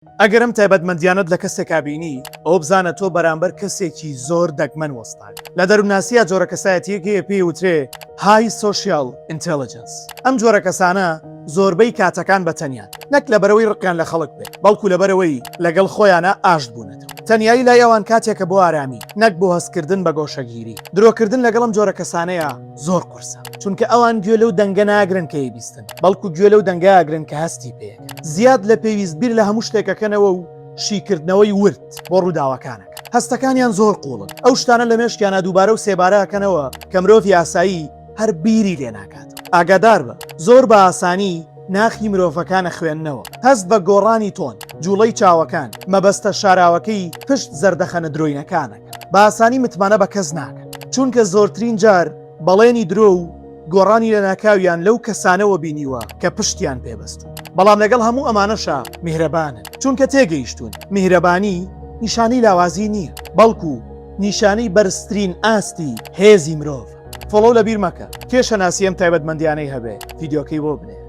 ئەگەرم تایبەتمەندیانت لە کەسێکا بینی ئەو بزانە تۆ بەرامبەر کەسێکی زۆر دەگمەن وەستان لە دەرووناسیە جۆرە کەسایەتیەکەیە پێی وترێ های سۆشیال ئینتێلیجەنس. ئەم جۆرە کەسانە زۆربەی کاتەکان بەتەنیان نەک لەبەرەوەی ڕقیان لە خەڵک بێت بەڵکو لەبەرەوەی لەگەڵ خۆیانە ئاشت بوونێتەوە. تەنیایی لای ئەوان کاتێکە بۆ ئارامی نەک بۆ هەستکردن بە گۆشەگیری. درۆکردن لەگەڵم جۆرە کەسانەیە زۆر قورسە چونکە ئەوان گوێ لەو دەنگە ناگرن کە بیستن بەڵکو گوێ لەو دەنگە ئاگرن کە هەستی پێیەکەن. زیاد لە پێویست بیر لە هەموو شتێکەکەنەوە و شیکردنەوەی ورد بۆ ڕووداوەکانەکە. هەستەکانیان زۆر قوڵن ئەو شتانە لە مێشکیانە دووبارە و سێبارەکەنەوە کە مرۆڤ یاسایی هەر بیری لێ ناکات. ئاگادار بە زۆر بە ئاسانی ناخی مرۆڤەکانە خوێندنەوە. هەست بە گۆڕانی تۆن، جوڵەی چاوەکان، مەبەستە شاراوەکەی پشت زەردەخەنە درۆینەکانەکە. بە ئاسانی متمانە بە کەس ناکەن چونکە زۆرترین جار بەڵێنی درۆ و گۆڕانی لە ناکاویان لەو کەسانەوە بینیوە کە پشتیان پێبەستون. بەڵام لەگەڵ هەموو ئەمانەشە میهرەبانن چونکە تێگەیشتون میهرەبانی نیشانی لاوازی نییە بەڵکو نیشانەی بەرزترین ئاستی هێزی مرۆڤ. فۆڵۆ لەبیر مەکە کێشە ناسیەم تایبەتمەندیانەی هەبێ ڤیدیۆکەی بۆ بنێ.